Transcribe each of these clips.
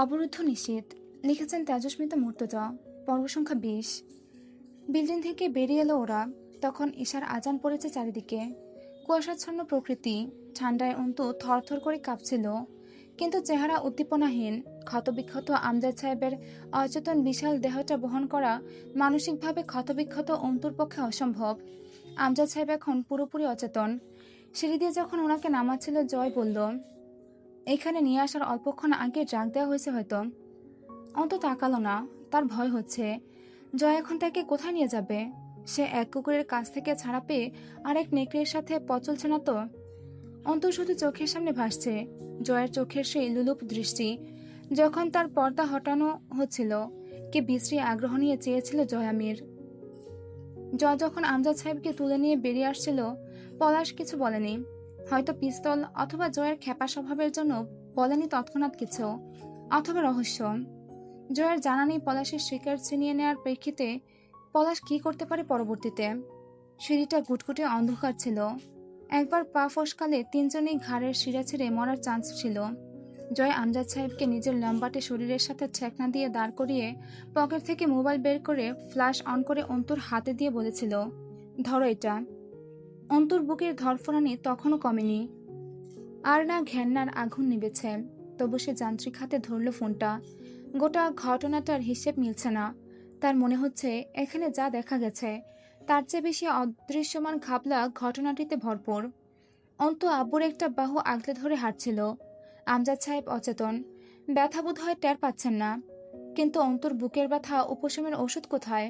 অবরুদ্ধ নিষেধ। লিখেছেন তেজস্মিতা মুর্তজা। পর্ব সংখ্যা 20। বিল্ডিং থেকে বেরিয়ে এলো ওরা। তখন ঈশার আজান পড়েছে চারিদিকে। কুয়াশাচ্ছন্ন প্রকৃতি, ঠান্ডায় অন্তু থরথর করে কাঁপছিল, কিন্তু চেহারা উদ্দীপনাহীন। ক্ষতবিক্ষত আমজাদ সাহেবের অচেতন বিশাল দেহটা বহন করা মানসিকভাবে ক্ষতবিক্ষত অন্তুর পক্ষে অসম্ভব। আমজাদ সাহেব এখন পুরোপুরি অচেতন। সিঁড়ি দিয়ে যখন ওনাকে নামাচ্ছিল, জয় বলল, এখানে নিয়ে আসার অল্পক্ষণ আগে ড্রাগ দেওয়া হয়েছে হয়তো। অন্ত তাকালো না, তার ভয় হচ্ছে। জয় এখন তাকে কোথায় নিয়ে যাবে? সে এক কুকুরের কাছ থেকে ছাড়া পেয়ে আরেক নেকড়ের সাথে পথ চলছে না তো? অন্ত শুধু চোখের সামনে ভাসছে জয়ের চোখের সেই লুলুপ দৃষ্টি, যখন তার পর্দা হটানো হচ্ছিল। কে বিশ্রী আগ্রহ নিয়ে চেয়েছিল জয়ামির। জয় যখন আমজাদ সাহেবকে তুলে নিয়ে বেরিয়ে আসছিল, পলাশ কিছু বলেনি। হয়তো পিস্তল অথবা জয়ের খেপা স্বভাবের জন্য বলেনি তৎক্ষণাৎ কিছু, অথবা রহস্য। জয়ের জানা নেই পলাশের শিকার ছিনিয়ে নেওয়ার প্রেক্ষিতে পলাশ কি করতে পারে পরবর্তীতে। সিঁড়িটা গুটগুটে অন্ধকার ছিল। একবার পা ফসকালে তিনজনই ঘাড়ের শিরা ছিঁড়ে মরার চান্স ছিল। জয় আমজাদ সাহেবকে নিজের লম্বাটে শরীরের সাথে ঠেকনা দিয়ে দাঁড় করিয়ে পকেট থেকে মোবাইল বের করে ফ্ল্যাশ অন করে অন্তুর হাতে দিয়ে বলেছিল, ধরো এটা। অন্তুর বুকের ধরফরানি তখনও কমেনি। আর না ঘেন্নার আগুন নিবেছে। তবু সে যান্ত্রিক হাতে ধরল ফোনটা। গোটা ঘটনাটার হিসেব মিলছে না। তার মনে হচ্ছে এখানে যা দেখা গেছে তার চেয়ে বেশি অদৃশ্যমান ঘাবলা ঘটনাটিতে ভরপুর। অন্তু আব্বুর একটা বাহু আগলে ধরে হাঁটছিল। আমজাদ সাহেব অচেতন, ব্যথা বোধ হয় টের পাচ্ছেন না। কিন্তু অন্তুর বুকের ব্যথা উপশমের ওষুধ কোথায়?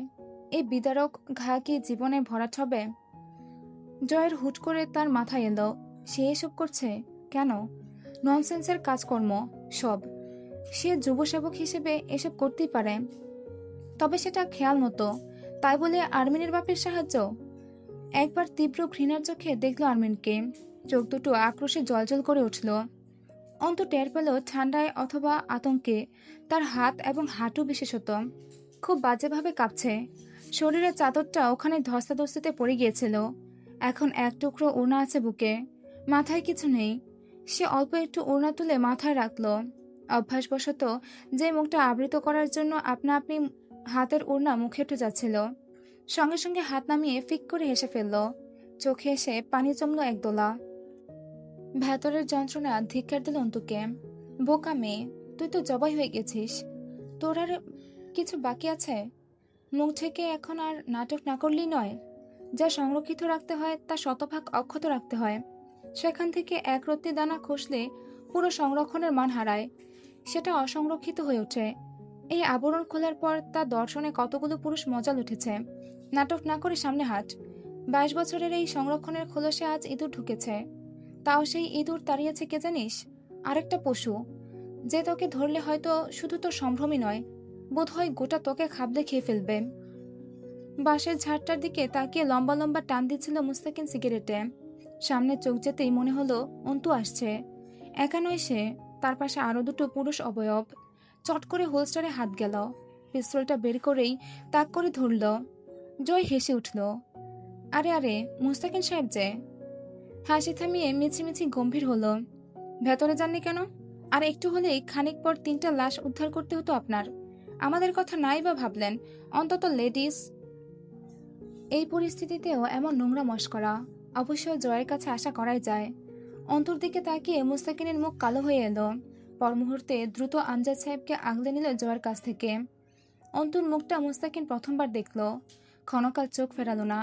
এই বিদারক ঘা কি জীবনে ভরাট হবে? জয়ের হুট করে তার মাথায় এলো, সে এসব করছে কেন? ননসেন্সের কাজকর্ম সব। সে যুব সেবক হিসেবে এসব করতেই পারে, তবে সেটা খেয়াল মতো। তাই বলে আর্মিনের বাপের সাহায্য? একবার তীব্র ঘৃণার চোখে দেখল আর্মিনকে। চোখ দুটো আক্রোশে জলজল করে উঠল। অন্ত টের পেল ঠান্ডায় অথবা আতঙ্কে তার হাত এবং হাঁটু বিশেষত খুব বাজেভাবে কাঁপছে। শরীরের চাদরটা ওখানে ধস্তাধস্তিতে পড়ে গিয়েছিল। এখন এক টুকরো ওড়না আছে বুকে, মাথায় কিছু নেই। সে অল্প একটু ওড়না তুলে মাথায় রাখল। অভ্যাসবশত যে মুখটা আবৃত করার জন্য আপনা আপনি হাতের ওড়না মুখে উঠে যাচ্ছিল, সঙ্গে সঙ্গে হাত নামিয়ে ফিক করে হেসে ফেলল। চোখে এসে পানি জমল একদোলা। ভেতরের যন্ত্রণা ধিক্কার দিল অন্তুকে। বোকা মেয়ে, তুই তো জবাই হয়ে গেছিস। তোর আর কিছু বাকি আছে? মুখ থেকে এখন আর নাটক না করলেই নয়। যা সংরক্ষিত রাখতে হয় তা শতভাগ অক্ষত রাখতে হয়। সেখান থেকে এক রত্তি দানা খসলে পুরো সংরক্ষণের মান হারায়, সেটা অসংরক্ষিত হয়ে ওঠে। এই আবরণ খোলার পর তা দর্শনে কতগুলো পুরুষ মজাল উঠেছে। নাটক না করে সামনে হাট। 22 বছরের এই সংরক্ষণের খোলসে আজ ইঁদুর ঢুকেছে। তাও সেই ইঁদুর তাড়িয়েছে কে জানিস? আরেকটা পশু, যে তোকে ধরলে হয়তো শুধু তোর সম্ভ্রমই নয়, বোধ হয় গোটা তোকে খাবলে খেয়ে ফেলবে। বাঁশের ঝাড়টার দিকে তাকিয়ে লম্বা লম্বা টান দিচ্ছিল মুস্তাকিন সিগারেটে। সামনে চোখ যেতেই মনে হলো অন্তু আসছে। একা নয় সে, তার পাশে আরো দুটো পুরুষ অবয়ব। চট করে হোলস্টারে হাত গেল, পিস্তলটা বের করেই তাক করে ধরল। জয় হেসে উঠল। আরে আরে, মুস্তাকিন সাহেব যে। হাসি থামিয়ে মিছিমিছি গম্ভীর হলো, ভেতরে যাননি কেন? আর একটু হলেই খানিক পর 3টা লাশ উদ্ধার করতে হতো আপনার। আমাদের কথা নাই বা ভাবলেন, অন্তত লেডিস। এই পরিস্থিতিতেও এমন নোংরা মশকরা অবশ্য জয়ের কাছে আশা করাই যায়। অন্তর দিকে তাকিয়ে মুস্তাকিনের মুখ কালো হয়ে এলো। পর মুহূর্তে দ্রুত আমজাদ সাহেবকে আগলে নিল জয়ের কাছ থেকে। অন্তুর মুখটা মুস্তাকিন প্রথমবার দেখল, ক্ষণকাল চোখ ফেরালো না।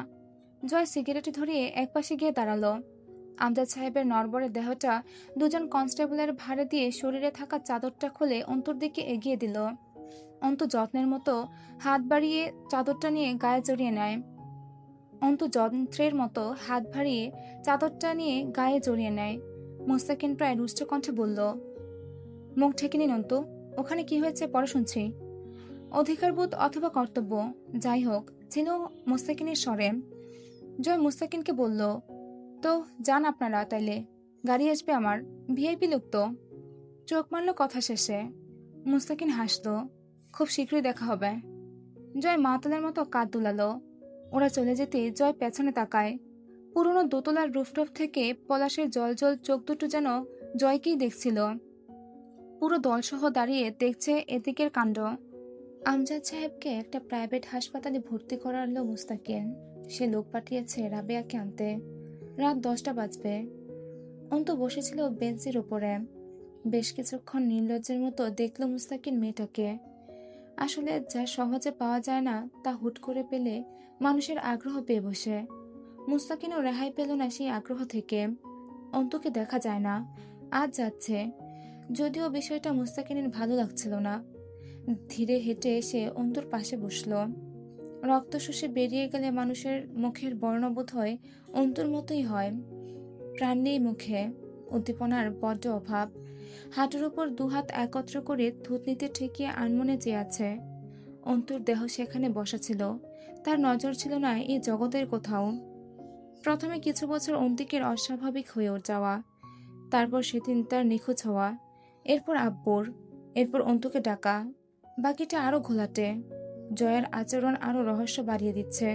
জয় সিগারেট ধরিয়ে একপাশে গিয়ে দাঁড়ালো। আমজাদ সাহেবের নড়বড়ে দেহটা দুজন কনস্টেবলের ভাড়ে দিয়ে শরীরে থাকা চাদরটা খুলে অন্তুর দিকে এগিয়ে দিল। অন্তু যত্নের মতো হাত বাড়িয়ে চাদরটা নিয়ে গায়ে জড়িয়ে নেয়। অন্তু যন্ত্রের মতো হাত বাড়িয়ে চাদরটা নিয়ে গায়ে জড়িয়ে নেয়। মুস্তাকিন প্রায় রুষ্ট কণ্ঠে বলল, মুখ ঢেকে নিন অন্তু, ওখানে কি হয়েছে পরে শুনছি। অধিকারবোধ অথবা কর্তব্য যাই হোক ছিল মুস্তাকিনের স্বরে। জয় মুস্তাকিনকে বলল, তো যান আপনারা তাইলে, গাড়ি আসবে আমার, ভিআইপি লোক তো। চোখ মারল কথা শেষে। মুস্তাকিন হাসল, খুব শীঘ্রই দেখা হবে। জয় মাতালের মতো কাঁধ দুলালো। ওরা চলে যেতে জয় পেছনে তাকায়। পুরনো দোতলার রুফটপ থেকে পলাশের জলজল চোখ দুটো যেন জয়কেই দেখছিল। পুরো দলসহ দাঁড়িয়ে দেখছে এদিকের কাণ্ড। আমজাদ সাহেবকে একটা প্রাইভেট হাসপাতালে ভর্তি করালো মুস্তাকিন। সে লোক পাঠিয়েছে রাবেয়াকে আনতে। রাত 10টা বাজবে। অন্তু বসেছিল বেঞ্চের ওপরে। বেশ কিছুক্ষণ নির্লজ্জের মতো দেখলো মুস্তাকিন মেয়েটাকে। আসলে যা সহজে পাওয়া যায় না তা হুট করে পেলে মানুষের আগ্রহ পেয়ে বসে। মুস্তাকিনও রেহাই পেল না সেই আগ্রহ থেকে। অন্তুকে দেখা যায় না, আজ যাচ্ছে। যদিও বিষয়টা মুস্তাকিনের ভালো লাগছিল না। ধীরে হেঁটে এসে অন্তুর পাশে বসলো। রক্ত শুষে বেরিয়ে গেলে মানুষের মুখের বর্ণবোধ হয় অন্তুর মতোই হয়। প্রাণ নেই মুখে, উদ্দীপনার বড্ড অভাব। হাঁটুর উপর দুহাত একত্র করে থুতনিতে ঠেকিয়ে আনমনে চেয়ে আছে। অন্তুর দেহ সেখানে বসা ছিল, তার নজর ছিল না এই জগতের কোথাও। প্রথমে কিছু বছর অন্তিকের অস্বাভাবিক হয়ে যাওয়া, তারপর সেদিন তার নিখোঁজ হওয়া, এরপর আব্বুর, এরপর অন্তুকে ডাকা। বাকিটা আরো ঘোলাটে। জয়ের আচরণ আরো রহস্য বাড়িয়ে দিচ্ছে।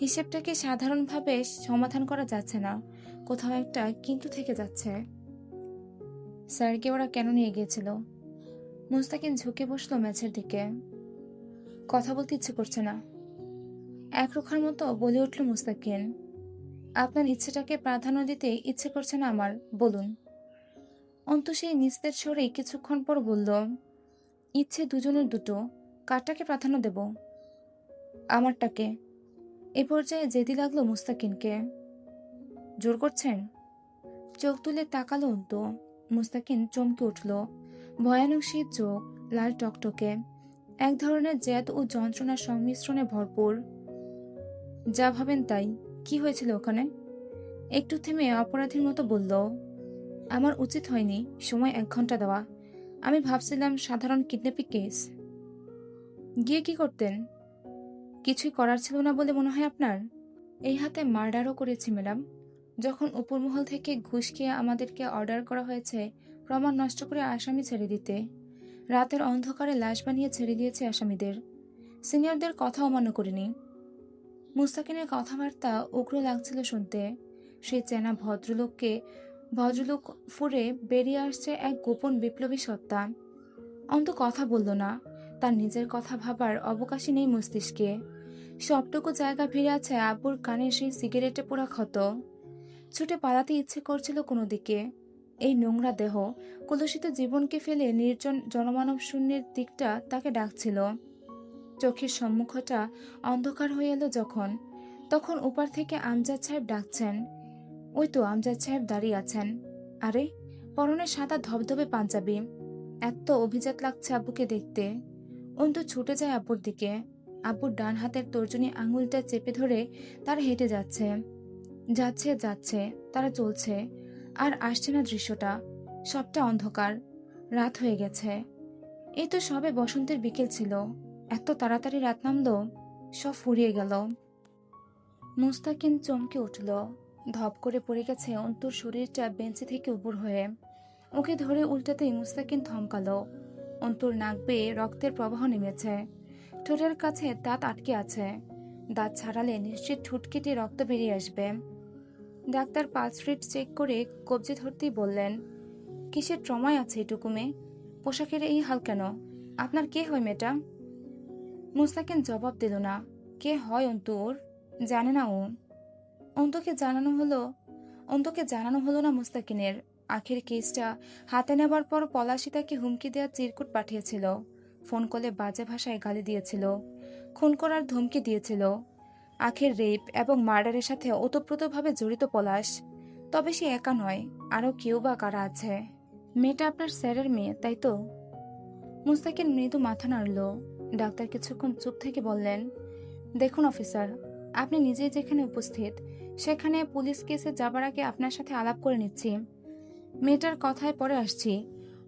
হিসেবটাকে সাধারণভাবে সমাধান করা যাচ্ছে না, কোথাও একটা কিন্তু থেকে যাচ্ছে। স্যারকে ওরা কেন নিয়ে গিয়েছিল? মুস্তাকিন ঝুঁকে বসলো ম্যাচের দিকে। কথা বলতে ইচ্ছে করছে না, একরোখার মতো বলে উঠল মুস্তাকিন। আপনার ইচ্ছেটাকে প্রাধান্য দিতে ইচ্ছে করছে না আমার, বলুন। অন্তু সেই নিস্তেজ স্বরে কিছুক্ষণ পর বলল, ইচ্ছে দুজনের দুটো, কারটাকে প্রাধান্য দেব? আমারটাকে। এ পর্যায়ে জেদি লাগলো মুস্তাকিনকে। জোর করছেন? চোখ তুলে তাকালো অন্তু। মুস্তাকিন চমকে উঠল। ভয়ানক সেই চোখ, লাল টকটকে, এক ধরনের জেদ ও যন্ত্রণার সংমিশ্রণে ভরপুর। যা ভাবেন তাই। কি হয়েছিল ওখানে? একটু থেমে অপরাধীর মতো বলল, আমার উচিত হয়নি সময় 1 ঘন্টা দেওয়া। আমি ভাবছিলাম সাধারণ কিডন্যাপিং কেস। গিয়ে কি করতেন? কিছুই করার ছিল না বলে মনে হয় আপনার? এই হাতে মার্ডারও করেছি ম্যাডাম। যখন উপরমহল থেকে ঘুষ খেয়ে আমাদেরকে অর্ডার করা হয়েছে প্রমাণ নষ্ট করে আসামি ছেড়ে দিতে, রাতের অন্ধকারে লাশ বানিয়ে ছেড়ে দিয়েছে আসামিদের। সিনিয়রদের কথা অমান্য করিনি। মুস্তাকিনের কথাবার্তা উগ্র লাগছিল শুনতে। সেই চেনা ভদ্রলোক ফুরে বেরিয়ে আসছে এক গোপন বিপ্লবী সত্তা। অন্ত কথা বলল না, তার নিজের কথা ভাবার অবকাশই নেই মস্তিষ্কে। সবটুকু জায়গা ভিড়ে আছে আব্বুর কানের সেই সিগারেটে পোড়া ক্ষত। ছুটে পালাতে ইচ্ছে করছিল কোনো দিকে। এই নোংরা দেহ, কলুষিত জীবনকে ফেলে নির্জন জনমানব শূন্যের দিকটা তাকে ডাকছিল। চোখের সম্মুখটা অন্ধকার হয়ে এলো যখন, তখন ওপার থেকে আমজাদ সাহেব ডাকছেন। ওই তো আমজাদ সাহেব দাঁড়িয়ে আছেন। আরে, পরনে সাদা ধবধবে পাঞ্জাবি। এত অভিজাত লাগছে আব্বুকে দেখতে। অন্তু ছুটে যায় আব্বুর দিকে। আব্বুর ডান হাতের তর্জনী আঙুলটা চেপে ধরে তারা হেঁটে যাচ্ছে। যাচ্ছে যাচ্ছে, তারা চলছে। আর আসছে না দৃশ্যটা। সবটা অন্ধকার। রাত হয়ে গেছে। এই তো সবে বসন্তের বিকেল ছিল। এত তাড়াতাড়ি রাত নামলো, সব ফুরিয়ে গেল। মুস্তাকিন চমকে উঠল। ধপ করে পড়ে গেছে অন্তুর শরীরটা বেঞ্চি থেকে উপর হয়ে। ওকে ধরে উল্টাতেই মুস্তাকিন থমকালো। অন্তুর নাক বেয়ে রক্তের প্রবাহ নেমেছে। ঠোঁটের কাছে দাঁত আটকে আছে। দাঁত ছাড়ালে নিশ্চিত ঠোঁট কেটে রক্ত বেরিয়ে আসবে। ডাক্তার পালস রেট চেক করে কবজি ধরতেই বললেন, কিসের ট্রমায় আছে এটুকু মেয়ে? পোশাকের এই হাল কেন? আপনার কে হয় মেয়েটা? মুস্তাকিন জবাব দিল না। কে হয় অন্তু ওর? জানে না ও। অন্তুকে জানানো হলো না মুস্তাকিনের। আখের কেসটা হাতে নেবার পর পলাশি তাকে হুমকি দেওয়ার চিরকুট পাঠিয়েছিল। ফোন কলে বাজে ভাষায় গালি দিয়েছিল, খুন করার ধমকি দিয়েছিল। আখের রেপ এবং মার্ডারের সাথে ওতপ্রোতভাবে জড়িত পলাশ। তবে সে একা নয়, আরও কেউ বা কারা আছে। মেয়েটা আপনার স্যারের মেয়ে, তাই তো? মুস্তাকিন মৃদু মাথা নাড়ল। ডাক্তার কিছুক্ষণ চুপ থেকে বললেন, দেখুন অফিসার, আপনি নিজেই যেখানে উপস্থিত সেখানে পুলিশ কেসে যাবার আগে আপনার সাথে আলাপ করে নিচ্ছি। মেয়েটার কথায় পরে আসছি।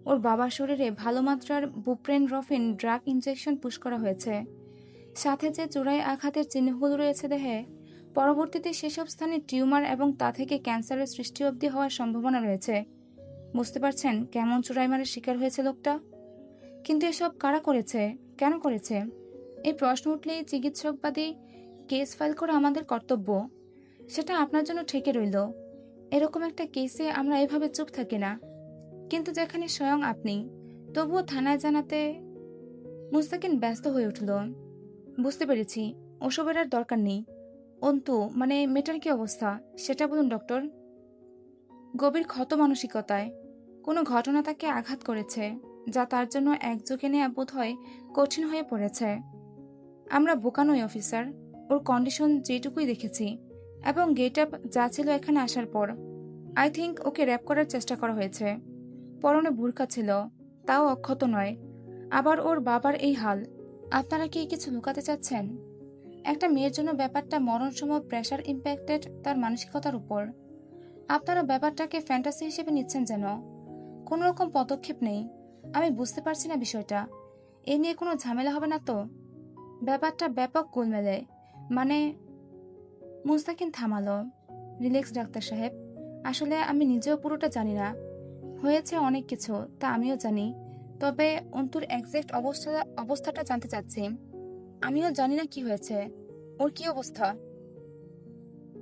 ওর বাবার শরীরে ভালো মাত্রার বুপ্রেনরফিন ড্রাগ ইনজেকশন পুশ করা হয়েছে। সাথে যে চূড়ায় আঘাতের চিহ্নগুলো রয়েছে দেহে, পরবর্তীতে সেসব স্থানে টিউমার এবং তা থেকে ক্যান্সারের সৃষ্টি অবধি হওয়ার সম্ভাবনা রয়েছে। বুঝতে পারছেন কেমন চূড়াইমারের শিকার হয়েছে লোকটা? কিন্তু এসব কারা করেছে, কেন করেছে, এই প্রশ্ন উঠলেই চিকিৎসকবাদী কেস ফাইল করা আমাদের কর্তব্য। সেটা আপনার জন্য ঠেকে রইল। এরকম একটা কেসে আমরা এভাবে চুপ থাকি না। কিন্তু যেখানে স্বয়ং আপনি তবুও থানায় জানাতে মুস্তাকিন ব্যস্ত হয়ে উঠল। বুঝতে পেরেছি, ওসবের আর দরকার নেই। অন্তু মানে মেয়েটার কি অবস্থা সেটা বলুন ডক্টর। গভীর ক্ষত মানসিকতায় কোনো ঘটনা তাকে আঘাত করেছে, যা তার জন্য একযোগে নেওয়া বোধ হয় কঠিন হয়ে পড়েছে। আমরা বোকা নই অফিসার, ওর কন্ডিশন যেটুকুই দেখেছি এবং গেট আপ যা ছিল এখানে আসার পর, আই থিঙ্ক ওকে র্যাপ করার চেষ্টা করা হয়েছে। পরনে বুরকা ছিল, তাও অক্ষত নয়। আবার ওর বাবার এই হাল। আপনারা কি কিছু লুকাতে চাচ্ছেন? একটা মেয়ের জন্য ব্যাপারটা মরণসম প্রেশার ইম্প্যাক্টেড তার মানসিকতার উপর। আপনারা ব্যাপারটাকে ফ্যান্টাসি হিসেবে নিচ্ছেন যেন। কোনো রকম পদক্ষেপ নেই। আমি বুঝতে পারছি না বিষয়টা। এ নিয়ে কোনো ঝামেলা হবে না তো? ব্যাপারটা ব্যাপক গোলমেলে। মানে মুস্তাকিন থামালো। রিল্যাক্স ডাক্তার সাহেব, আসলে আমি নিজেও পুরোটা জানি না। হয়েছে অনেক কিছু, তা আমিও জানি। তবে অন্তুর এক্সাক্ট অবস্থাটা জানতে চাচ্ছি। আমিও জানি না কি হয়েছে। ওর কি অবস্থা?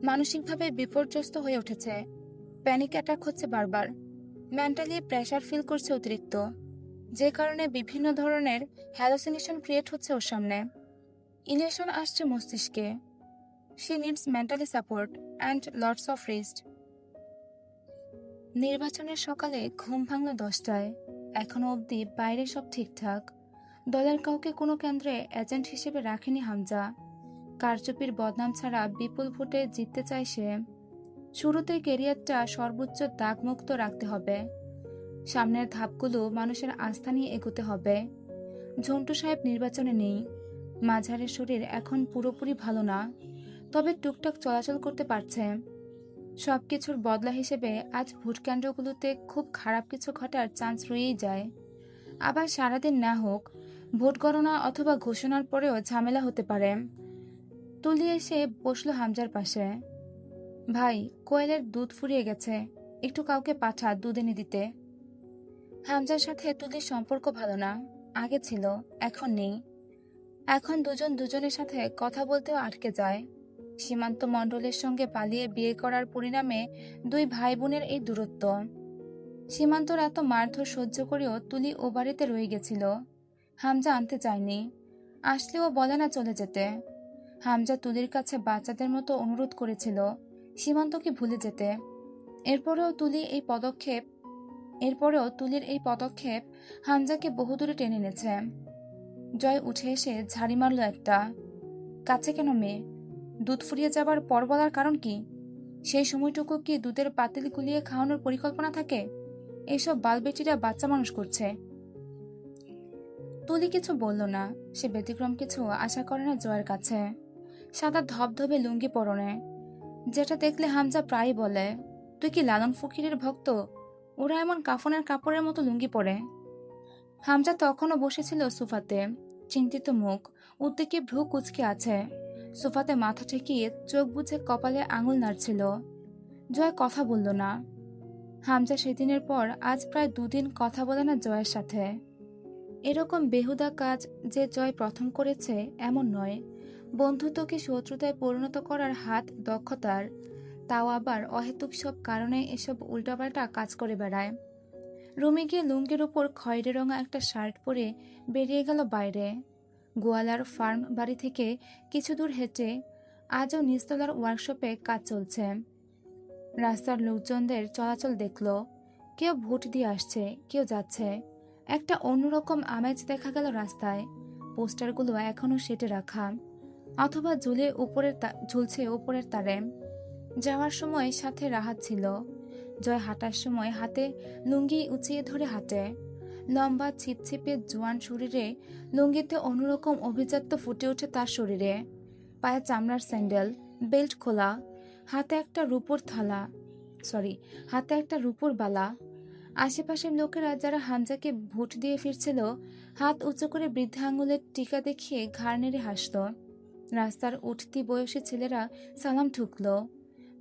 মানসিকভাবে বিপর্যস্ত হয়ে উঠেছে। প্যানিক অ্যাটাক হচ্ছে বারবার। মেন্টালি প্রেশার ফিল করছে অতিরিক্ত, যে কারণে বিভিন্ন ধরনের হ্যালোসিনেশন ক্রিয়েট হচ্ছে ওর সামনে। ইলিউশন আসছে মস্তিষ্কে। She needs mentally support and lots of rest. নির্বাচনের সকালে ঘুম ভাঙল 10টায়। এখনো অবধি বাইরে সব ঠিকঠাক। দলের কাউকে কোনো কেন্দ্রে এজেন্ট হিসেবে রাখেনি হামজা। কারচুপির বদনাম ছাড়া বিপুল ভোটে জিততে চায় সে। শুরুতে ক্যারিয়ারটা সর্বোচ্চ দাগমুক্ত রাখতে হবে। সামনের ধাপগুলো মানুষের আস্থা নিয়ে এগোতে হবে। ঝন্টু সাহেব নির্বাচনে নেই। মাঝারের শরীর এখন পুরোপুরি ভালো না, তবে টুকটাক চলাচল করতে পারছে। সবকিছুর বদলা হিসেবে আজ ভোট কেন্দ্রগুলোতে খুব খারাপ কিছু ঘটার চান্স রয়েই যায়। আবার সারাদিন না হোক, ভোট গণনা অথবা ঘোষণার পরেও ঝামেলা হতে পারে। তুলি এসে বসলো হামজার পাশে। ভাই, কোয়েলের দুধ ফুরিয়ে গেছে, একটু কাউকে পাঠা দুধ এনে দিতে। হামজার সাথে তুলির সম্পর্ক ভালো না। আগে ছিল, এখন নেই। এখন দুজন দুজনের সাথে কথা বলতেও আটকে যায়। সীমান্ত মণ্ডলের সঙ্গে পালিয়ে বিয়ে করার পরিণামে দুই ভাই বোনের এই দূরত্ব। সীমান্তর এত মারধর সহ্য করেও তুলি ও বাড়িতে রয়ে গেছিল। হামজা আনতে চায়নি। আসলেও বলে না চলে যেতে। হামজা তুলির কাছে বাচ্চাদের মতো অনুরোধ করেছিল সীমান্তকে ভুলে যেতে। এরপরেও তুলির এই পদক্ষেপ হামজাকে বহুদূরে টেনে এনেছে। জয় উঠে এসে ঝাড়ি মারল একটা। কাছে কেন মেয়ে? দুধ ফুরিয়ে যাবার পর বলার কারণ কি? সেই সময়টুকু কি দুধের পাতিল গুলিয়ে খাওয়ানোর পরিকল্পনা থাকে? এইসব বালবেটিরা বাচ্চা মানুষ করছে। তুলি কিছু বলল না। সে ব্যতিক্রম কিছু আশা করে না জয়ের কাছে। সাদা ধবধবে লুঙ্গি পরনে, যেটা দেখলে হামজা প্রায়ই বলে, তুই কি লালন ফকিরের ভক্ত? ওরা এমন কাফনের কাপড়ের মতো লুঙ্গি পরে। হামজা তখনও বসেছিল সোফাতে, চিন্তিত মুখ, উদ্বেগে ভ্রু কুঁচকে আছে। সোফাতে মাথা ঠেকিয়ে চোখ বুজে কপালে আঙুল নাড়ছিল। জয় কথা বলল না। হামজা সেদিনের পর আজ প্রায় 2 দিন কথা বলে না জয়ের সাথে। এরকম বেহুদা কাজ যে জয় প্রথম করেছে এমন নয়। বন্ধুত্বকে শত্রুতায় পরিণত করার হাত দক্ষতার, তাও আবার অহেতুক সব কারণে এসব উল্টাপাল্টা কাজ করে বেড়ায়। রুমে গিয়ে লুঙ্গির উপর খয়েরি রঙা একটা শার্ট পরে বেরিয়ে গেল বাইরে। গোয়ালার ফার্ম বাড়ি থেকে কিছু দূর হেঁটে আজও নিচতলার ওয়ার্কশপে কাজ চলছে। রাস্তার লোকজনদের চলাচল দেখল। কেউ ভোট দিয়ে আসছে, কেউ যাচ্ছে। একটা অন্যরকম আমেজ দেখা গেল রাস্তায়। পোস্টারগুলো এখনো সেটে রাখা, অথবা ঝুলছে উপরের তারে। যাওয়ার সময় সাথে রাহাত ছিল। জয় হাঁটার সময় হাতে লুঙ্গি উঁচিয়ে ধরে হাঁটে। লম্বা ছিপছিপে জোয়ান শরীরে লুঙ্গিতে অন্যরকম অভিজাত্য ফুটে ওঠে তার শরীরে। পায়ে চামড়ার স্যান্ডেল, বেল্ট খোলা, হাতে একটা রূপোর বালা। আশেপাশের লোকেরা যারা হামজাকে ভোট দিয়ে ফিরছিল, হাত উঁচু করে বৃদ্ধা আঙুলের টিকা দেখিয়ে ঘাড় নেড়ে হাসত। রাস্তার উঠতি বয়সী ছেলেরা সালাম ঠুকল।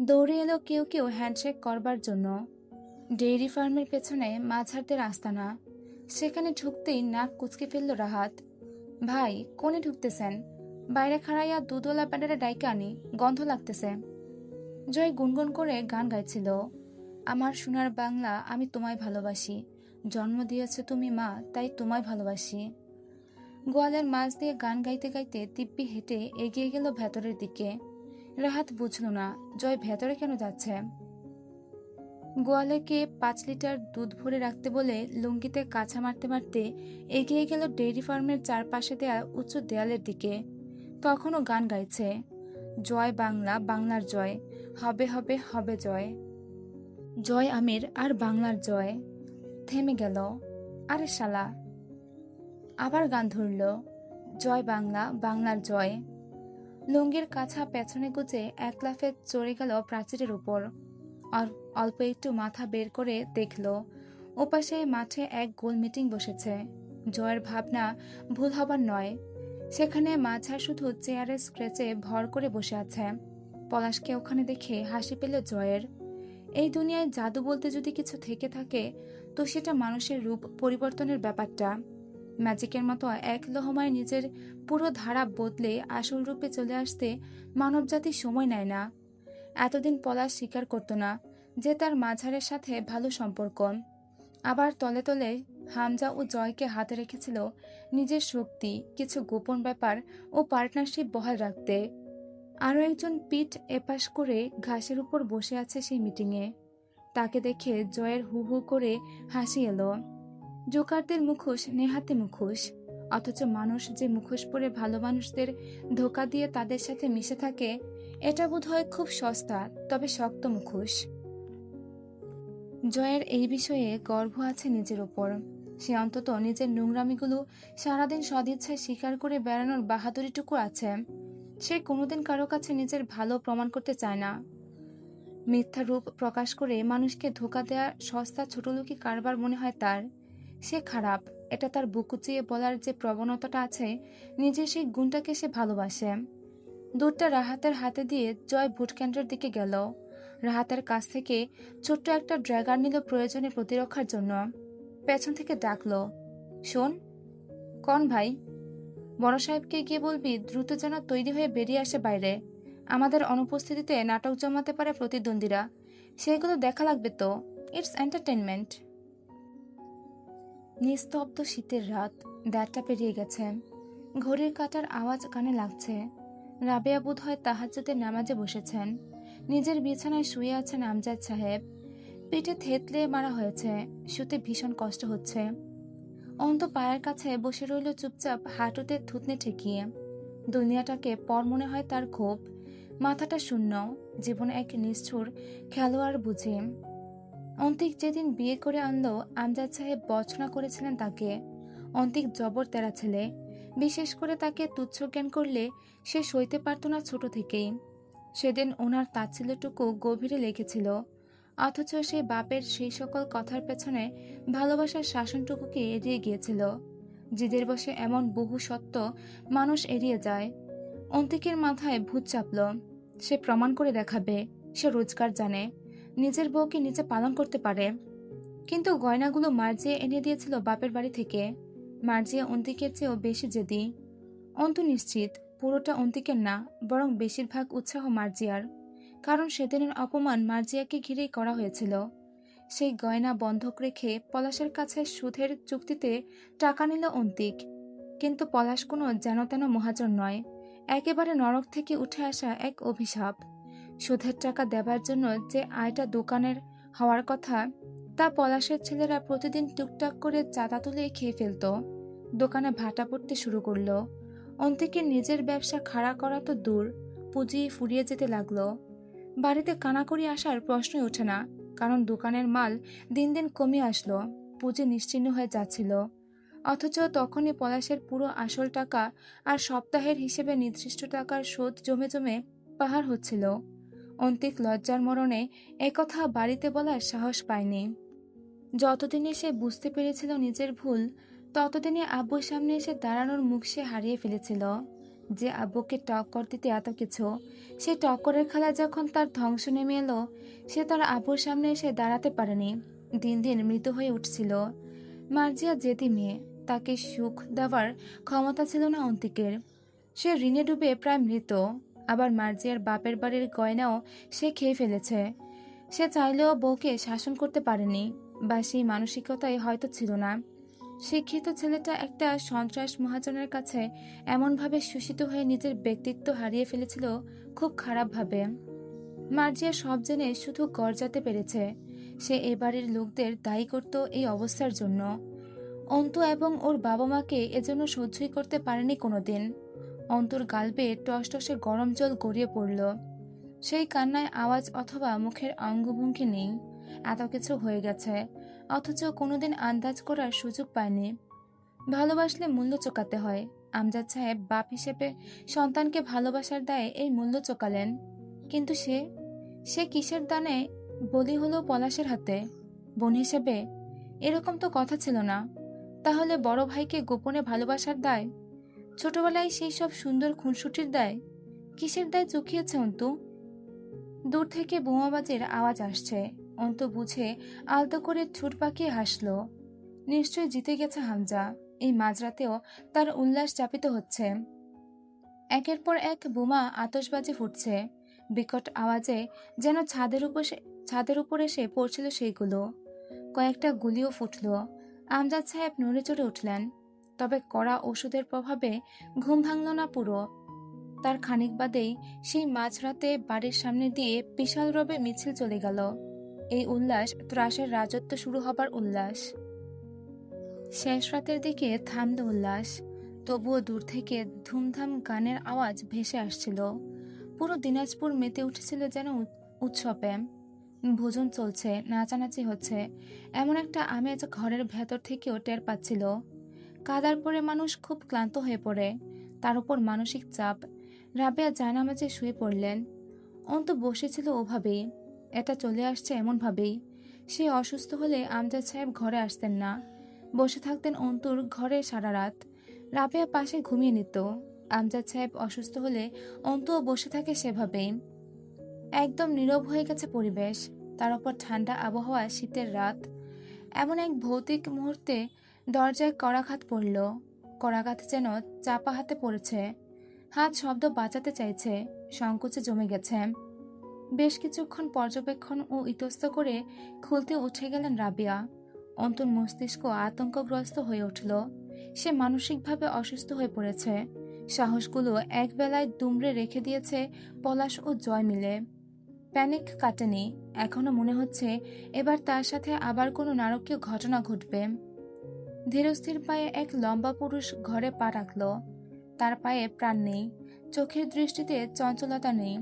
দৌড়ে এলো কেউ কেউ হ্যান্ডশেক করবার জন্য। ডেইরি ফার্মের পেছনে মাঝারদের আস্তানা। সেখানে ঢুকতেই নাক কুচকে ফেলল রাহাত। ভাই, কোনে ঢুকতেছেন? বাইরে খাড়াইয়া দুধওয়ালা প্যাডারে ডাইকে আনি, গন্ধ লাগতেছে। জয় গুনগুন করে গান গাইছিল। আমার সোনার বাংলা, আমি তোমায় ভালোবাসি, জন্ম দিয়েছ তুমি মা, তাই তোমায় ভালোবাসি। গোয়ালের মাঝ দিয়ে গান গাইতে গাইতে দিব্যি হেঁটে এগিয়ে গেল ভেতরের দিকে। রাহাত বুঝল না জয় ভেতরে কেন যাচ্ছে। গোয়ালেকে 5 লিটার দুধ ভরে রাখতে বলে লুঙ্গিতে কাছা মারতে মারতে এগিয়ে গেল ডেইরি ফার্মের চারপাশে দেয়া উঁচু দেয়ালের দিকে। তখনও গান গাইছে, জয় বাংলা, বাংলার জয়, হবে হবে হবে জয়, জয় আমির আর বাংলার জয়। থেমে গেল। আরে শালা, আবার গান ধরল, জয় বাংলা, বাংলার জয়। লুঙ্গির কাছা পেছনে গুজে এক লাফে চড়ে গেল প্রাচীরের উপর। আর অল্প একটু মাথা বের করে দেখল ওপাশে মাঠে এক গোল মিটিং বসেছে। জয়ের ভাবনা ভুল হবার নয়, সেখানে মাঝা শুধু চেয়ারে স্ক্রেচে ভর করে বসে আছে। পলাশকে ওখানে দেখে হাসি পেল জয়ের। এই দুনিয়ায় জাদু বলতে যদি কিছু থেকে থাকে তো সেটা মানুষের রূপ পরিবর্তনের ব্যাপারটা। ম্যাজিকের মতো এক লহমায় নিজের পুরো ধারা বদলে আসল রূপে চলে আসতে মানবজাতি সময় নেয় না। এতদিন পলাশ স্বীকার করত না যে তার মাঝারের সাথে ভালো সম্পর্ক। আবার তলে তলে হামজা ও জয়কে হাতে রেখেছিল নিজের শক্তি, কিছু গোপন ব্যাপার ও পার্টনারশিপ বহাল রাখতে। আরও একজন পিঠ এপাশ করে ঘাসের উপর বসে আছে সেই মিটিংয়ে। তাকে দেখে জয়ের হু হু করে হাসি এলো। জোকারদের মুখোশ নেহাতে মুখোশ, অথচ মানুষ যে মুখোশ পরে ভালো মানুষদের ধোকা দিয়ে তাদের সাথে মিশে থাকে, এটা বোধহয় খুব সস্তা তবে শক্ত মুখোশ। জয়ের এই বিষয়ে গর্ব আছে নিজের ওপর। সে অন্তত নিজের নোংরামিগুলো সারাদিন সদিচ্ছায় স্বীকার করে বেড়ানোর বাহাদুরিটুকু আছে। সে কোনোদিন কারো কাছে নিজের ভালো প্রমাণ করতে চায় না। মিথ্যা রূপ প্রকাশ করে মানুষকে ধোকা দেয়া সস্তা ছোটলোকি কারবার মনে হয় তার। সে খারাপ, এটা তার বুকুচিয়ে বলার যে প্রবণতাটা আছে, নিজে সেই গুণটাকে সে ভালোবাসে। দুধটা রাহাতের হাতে দিয়ে জয় ভোট কেন্দ্রের দিকে গেল। রাহাতের কাছ থেকে ছোট্ট একটা ড্র্যাগার নিল প্রয়োজনে প্রতিরক্ষার জন্য। পেছন থেকে ডাকলো, শোন। কন ভাই? বড় সাহেবকে গিয়ে বলবি দ্রুত যেন তৈরি হয়ে বেরিয়ে আসে বাইরে। আমাদের অনুপস্থিতিতে নাটক জমাতে পারে প্রতিদ্বন্দ্বীরা, সেগুলো দেখা লাগবে তো। It's entertainment. নিস্তব্ধ শীতের রাত, 1:30টা পেরিয়ে গেছে। ঘড়ির কাঁটার আওয়াজ কানে লাগছে। রাবেয়া বোধহয় তাহাজ্জুদের নামাজে বসেছেন। নিজের বিছানায় শুয়ে আছেন আমজাদ সাহেব। পিঠে থেতলে মারা হয়েছে, শুতে ভীষণ কষ্ট হচ্ছে। অন্ত পায়ের কাছে বসে রইল চুপচাপ, হাঁটুতে থুতনি ঠেকিয়ে। দুনিয়াটাকে পর মনে হয় তার খুব। মাথাটা শূন্য, জীবন এক নিষ্ঠুর খেলোয়াড় বুঝে। অন্তিক যেদিন বিয়ে করে আনলো, আমজাদ সাহেব বর্জনা করেছিলেন তাকে। অন্তিক জবর তেরা ছেলে, বিশেষ করে তাকে তুচ্ছ জ্ঞান করলে সে সইতে পারত না ছোট থেকেই। সেদিন ওনার তাচ্ছিল্যটুকু গভীরে লেগেছিল, অথচ সে বাপের সেই সকল কথার পেছনে ভালোবাসার শাসনটুকুকে এড়িয়ে গিয়েছিল। জিদের বসে এমন বহু সত্য মানুষ এড়িয়ে যায়। অন্তিকের মাথায় ভূত চাপল। সে প্রমাণ করে দেখাবে সে রোজগার জানে, নিজের বউকে নিজে পালন করতে পারে। কিন্তু গয়নাগুলো মার্জিয়া এনে দিয়েছিল বাপের বাড়ি থেকে। মার্জিয়া অন্তিকের চেয়েও বেশি জেদি। অন্তু নিশ্চিত পুরোটা অন্তিকের না, বরং বেশিরভাগ উৎসাহ মার্জিয়ার। কারণ সেদিনের অপমান মার্জিয়াকে ঘিরেই করা হয়েছিল। সেই গয়না বন্ধক রেখে পলাশের কাছে সুদের চুক্তিতে টাকা নিল অন্তিক। কিন্তু পলাশ কোনো যেন তেন মহাজন নয়, একেবারে নরক থেকে উঠে আসা এক অভিশাপ। সুদের টাকা দেবার জন্য যে আয়টা দোকানের হওয়ার কথা, তা পলাশের ছেলেরা প্রতিদিন টুকটাক করে চাঁদা তুলে খেয়ে ফেলত। দোকানে ভাটা পড়তে শুরু করলো। অন্তিকের নিজের ব্যবসা খাড়া করা তো দূর, পুঁজি ফুরিয়ে যেতে লাগলো। বাড়িতে কানাকড়ি আসার প্রশ্নই ওঠে না, কারণ দোকানের মাল দিন দিন কমে আসলো, পুঁজি নিশ্চিহ্ন হয়ে যাচ্ছিল। অথচ তখনই পলাশের পুরো আসল টাকা আর সপ্তাহের হিসেবে নির্দিষ্ট টাকার শোধ জমে জমে পাহাড় হচ্ছিল। অন্তিক লজ্জার মরণে একথা বাড়িতে বলার সাহস পায়নি। যতদিনে সে বুঝতে পেরেছিল নিজের ভুল, ততদিনে আব্বুর সামনে এসে দাঁড়ানোর মুখ সে হারিয়ে ফেলেছিল। যে আব্বুকে টক্কর দিতে এত কিছু, সে টক্করের খেলা যখন তার ধ্বংস নেমে এলো, সে তার আব্বুর সামনে এসে দাঁড়াতে পারেনি। দিন দিন মৃত হয়ে উঠছিল। মার্জিয়া জেদি মেয়ে, তাকে সুখ দেওয়ার ক্ষমতা ছিল না অন্তিকের। সে ঋণে ডুবে প্রায় মৃত। আবার মার্জিয়ার বাপের বাড়ির গয়নাও সে খেয়ে ফেলেছে। সে চাইলেও বউকে শাসন করতে পারেনি। বা সেই মানসিকতাই হয়তো ছিল না। শিক্ষিত ছেলেটা একটা সন্ত্রাস মহাজনের কাছে এমনভাবে শোষিত হয়ে নিজের ব্যক্তিত্ব হারিয়ে ফেলেছিল, খুব খারাপভাবে। মার্জিয়া সব জেনে শুধু গর্জাতে পেরেছে। সে এ বাড়ির লোকদের দায়ী করত এই অবস্থার জন্য। অন্তু এবং ওর বাবা মাকে এজন্য সহ্যই করতে পারেনি কোনোদিন। অন্তুর গাল বেয়ে টসটসে গরম জল গড়িয়ে পড়ল। সেই কান্নায় আওয়াজ অথবা মুখের অঙ্গভঙ্গি নেই। এত কিছু হয়ে গেছে, অথচ কোনোদিন আন্দাজ করার সুযোগ পায়নি। ভালোবাসলে মূল্য চোকাতে হয়। আমজাদ সাহেব বাপ হিসেবে সন্তানকে ভালোবাসার দায়ে এই মূল্য চোকালেন। কিন্তু সে সে কিসের দানে বলি হলো পলাশের হাতে? বোন হিসেবে? এরকম তো কথা ছিল না। তাহলে বড় ভাইকে গোপনে ভালোবাসার দায়? ছোটবেলায় সেই সব সুন্দর খুনসুটির দায়? কিসের দায় চুকিয়েছে অন্তু? দূর থেকে বোমাবাজির আওয়াজ আসছে। অন্তু বুঝে আলতো করে ঠোঁট পাকিয়ে হাসল। নিশ্চয় জিতে গেছে হামজা। এই মাঝরাতেও তার উল্লাস চাপিত হচ্ছে। একের পর এক বোমা আতশবাজি ফুটছে। বিকট আওয়াজে যেন ছাদের উপর এসে পড়ছিল সেইগুলো। কয়েকটা গুলিও ফুটল। আমজাদ সাহেব নড়ে চড়ে উঠলেন। তবে কড়া ওষুধের প্রভাবে ঘুম ভাঙল না পুরো। তার খানিক বাদেই সেই মাঝরাতে বাড়ির সামনে দিয়ে বিশাল রবে মিছিল চলে গেল। এই উল্লাস ত্রাসের রাজত্ব শুরু হবার উল্লাস। শেষ রাতের দিকে থামল উল্লাস। তবুও দূর থেকে ধুমধাম গানের আওয়াজ ভেসে আসছিল। পুরো দিনাজপুর মেতে উঠেছিল যেন উৎসবে। ভোজন চলছে, নাচানাচি হচ্ছে, এমন একটা আমেজ ঘরের ভেতর থেকেও টের পাচ্ছিল। কাদার পরে মানুষ খুব ক্লান্ত হয়ে পড়ে, তার উপর মানসিক চাপ। রাবেয়া জায়নামাজে শুয়ে পড়লেন। অন্তু বসেছিল ওভাবেই। এটা চলে আসছে এমনভাবেই। সে অসুস্থ হলে আমজাদ সাহেব ঘরে আসতেন না, বসে থাকতেন অন্তুর ঘরে সারা রাত। রাবেয়া পাশে ঘুমিয়ে নিত। আমজাদ সাহেব অসুস্থ হলে অন্তুও বসে থাকে সেভাবেই। একদম নীরব হয়ে গেছে পরিবেশ। তার উপর ঠান্ডা আবহাওয়া, শীতের রাত। এমন এক ভৌতিক মুহূর্তে দরজায় করাঘাত পড়ল। করাঘাত যেন চাপা হাতে পড়েছে। হাত শব্দ বাঁচাতে চাইছে, সংকোচে জমে গেছে। বেশ কিছুক্ষণ পর্যবেক্ষণ ও ইতস্ত করে খুলতে উঠে গেলেন রাবিয়া। অন্তুর মস্তিষ্ক আতঙ্কগ্রস্ত হয়ে উঠল। সে মানসিকভাবে অসুস্থ হয়ে পড়েছে। সাহসগুলো একবেলায় দুমড়ে রেখে দিয়েছে পলাশ ও জয় মিলে। প্যানিক কাটেনি। এখনো মনে হচ্ছে এবার তার সাথে আবার কোনো নারকীয় ঘটনা ঘটবে। ধীরস্থির পায়ে এক লম্বা পুরুষ ঘরে পা রাখল। তার পায়ে প্রাণ নেই, চোখের দৃষ্টিতে চঞ্চলতা নেই।